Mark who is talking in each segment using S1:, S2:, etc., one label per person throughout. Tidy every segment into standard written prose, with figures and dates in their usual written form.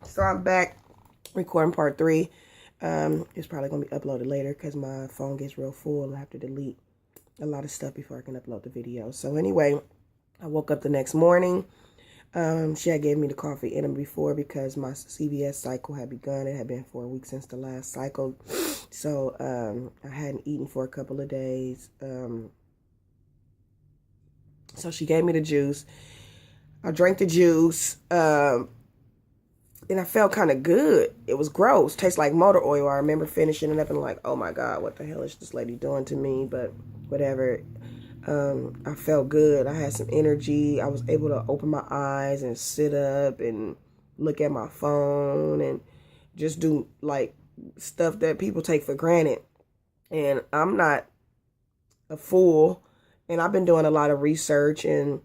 S1: So I'm back recording part 3. It's probably going to be uploaded later because my phone gets real full and I have to delete a lot of stuff before I can upload the video. So anyway, I woke up the next morning. She had gave me the coffee enema before because my CVS cycle had begun. It had been 4 weeks since the last cycle. So I hadn't eaten for a couple of days. So she gave me the juice. I drank the juice. And I felt kind of good. It was gross. Tastes like motor oil. I remember finishing it up and like, oh my God, what the hell is this lady doing to me? But whatever. I felt good. I had some energy. I was able to open my eyes and sit up and look at my phone and just do like stuff that people take for granted. And I'm not a fool. And I've been doing a lot of research and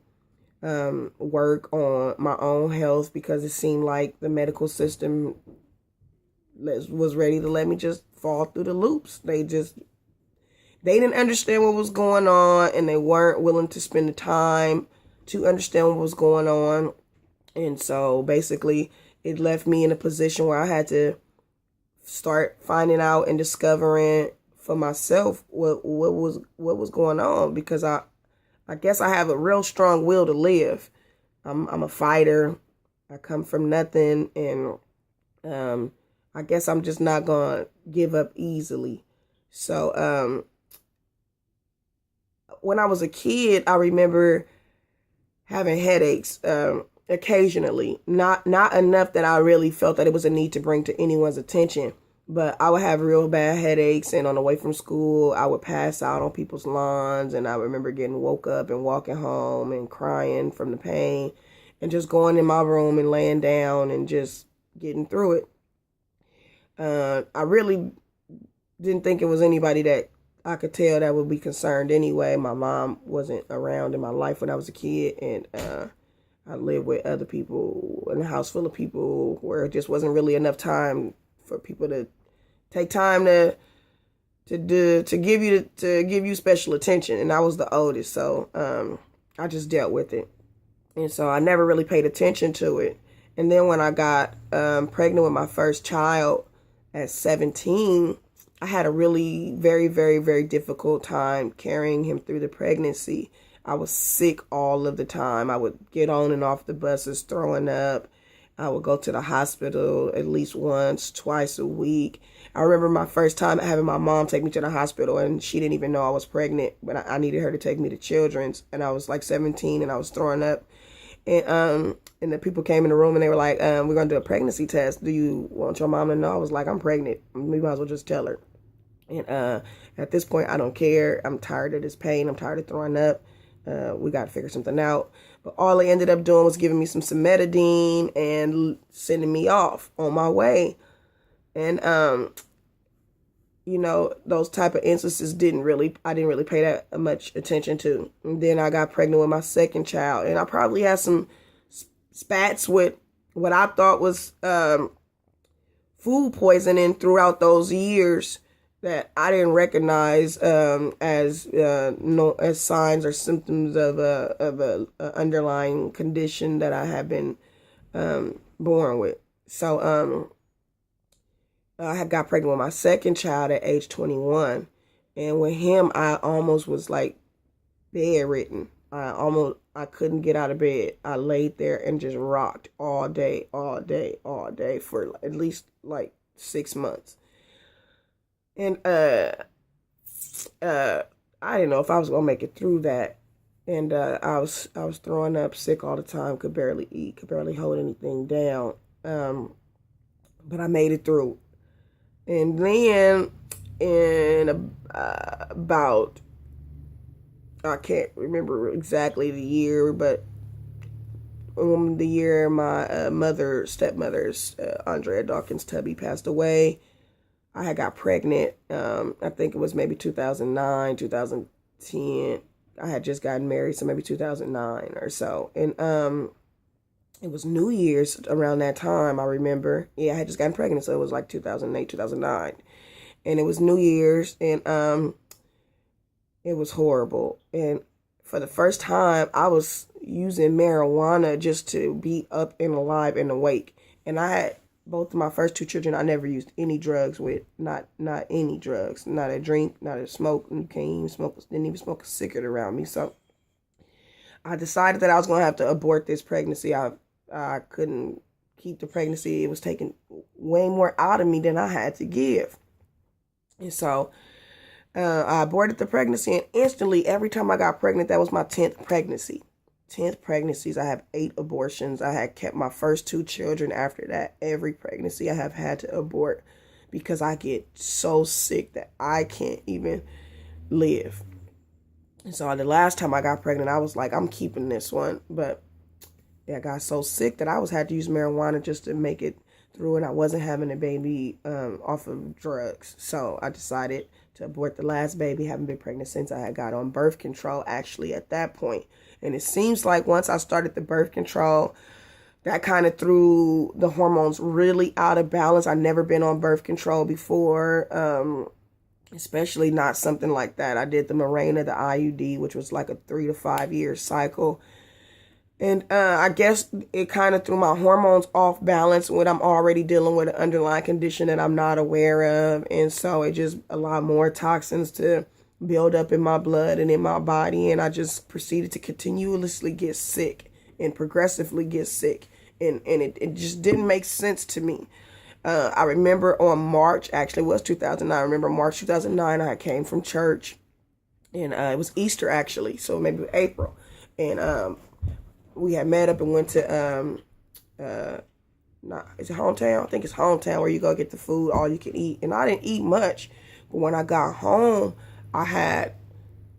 S1: work on my own health because it seemed like the medical system was ready to let me just fall through the loops. They didn't understand what was going on, and they weren't willing to spend the time to understand what was going on. And so basically it left me in a position where I had to start finding out and discovering for myself what was going on, because I guess I have a real strong will to live. I'm a fighter. I come from nothing, and I guess I'm just not gonna give up easily. So when I was a kid, I remember having headaches occasionally. Not enough that I really felt that it was a need to bring to anyone's attention. But I would have real bad headaches, and on the way from school, I would pass out on people's lawns, and I remember getting woke up and walking home and crying from the pain and just going in my room and laying down and just getting through it. I really didn't think it was anybody that I could tell that would be concerned anyway. My mom wasn't around in my life when I was a kid, and I lived with other people in a house full of people where it just wasn't really enough time for people to take time to give you special attention. And I was the oldest, so I just dealt with it, and so I never really paid attention to it. And then when I got pregnant with my first child at 17, I had a really very, very, very difficult time carrying him through the pregnancy. I was sick all of the time. I would get on and off the buses throwing up. I would go to the hospital at least once, twice a week. I remember my first time having my mom take me to the hospital, and she didn't even know I was pregnant, but I needed her to take me to Children's, and I was like 17 and I was throwing up. And the people came in the room and they were like, we're going to do a pregnancy test. Do you want your mom to know? I was like, I'm pregnant. We might as well just tell her. And at this point, I don't care. I'm tired of this pain. I'm tired of throwing up. We got to figure something out. But all they ended up doing was giving me some cimetidine and sending me off on my way. And, those type of instances I didn't really pay that much attention to. And then I got pregnant with my second child. And I probably had some spats with what I thought was food poisoning throughout those years that I didn't recognize as signs or symptoms of a underlying condition that I had been born with. So I had got pregnant with my second child at age 21, and with him I almost was like bedridden. I couldn't get out of bed. I laid there and just rocked all day for at least like 6 months. And I didn't know if I was gonna make it through that. And I was throwing up, sick all the time, could barely eat, could barely hold anything down. But I made it through. And then in about, I can't remember exactly the year, but the year my stepmother's Andrea Dawkins Tubby passed away, I had got pregnant. I think it was maybe 2009, 2010. I had just gotten married, so maybe 2009 or so. And it was New Year's around that time, I remember. Yeah, I had just gotten pregnant, so it was like 2008, 2009. And it was New Year's, and it was horrible. And for the first time, I was using marijuana just to be up and alive and awake. And I had both of my first two children, I never used any drugs with. Not any drugs. Not a drink, not a smoke. You can't even smoke. Didn't even smoke a cigarette around me. So I decided that I was going to have to abort this pregnancy. I couldn't keep the pregnancy. It was taking way more out of me than I had to give. And so I aborted the pregnancy, and instantly, every time I got pregnant, that was my 10th pregnancy. 10th pregnancies. I have 8 abortions. I had kept my first 2 children after that. Every pregnancy I have had to abort because I get so sick that I can't even live. And so the last time I got pregnant, I was like, I'm keeping this one. But yeah, I got so sick that I had to use marijuana just to make it through, and I wasn't having a baby off of drugs. So I decided to abort the last baby. Haven't been pregnant since. I had got on birth control actually at that point. And it seems like once I started the birth control, that kind of threw the hormones really out of balance. I'd never been on birth control before, especially not something like that. I did the Mirena, the IUD, which was like a 3 to 5 year cycle. And I guess it kind of threw my hormones off balance when I'm already dealing with an underlying condition that I'm not aware of. And so it just allowed more toxins to build up in my blood and in my body. And I just proceeded to continuously get sick and progressively get sick. And it just didn't make sense to me. I remember on March, actually it was 2009. I remember March 2009, I came from church. And it was Easter actually, so maybe April. And we had met up and went to, is it Hometown? I think it's Hometown, where you go get the food, all you can eat. And I didn't eat much. But when I got home, I had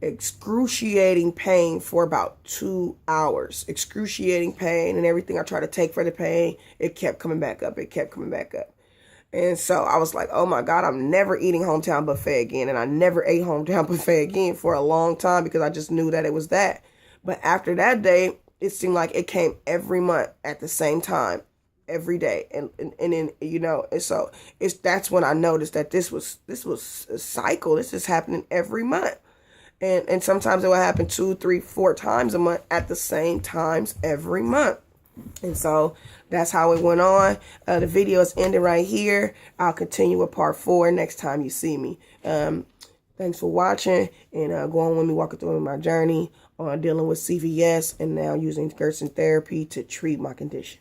S1: excruciating pain for about 2 hours. Excruciating pain, and everything I tried to take for the pain, it kept coming back up. It kept coming back up. And so I was like, oh my God, I'm never eating Hometown buffet again. And I never ate Hometown buffet again for a long time because I just knew that it was that. But after that day, it seemed like it came every month at the same time, every day. And then, you know, and so that's when I noticed that this was a cycle. This is happening every month. And sometimes it will happen 2, 3, 4 times a month at the same times every month. And so that's how it went on. The video is ending right here. I'll continue with part 4 next time you see me. Thanks for watching, and go on with me walking through my journey on dealing with CVS and now using Gerson Therapy to treat my condition.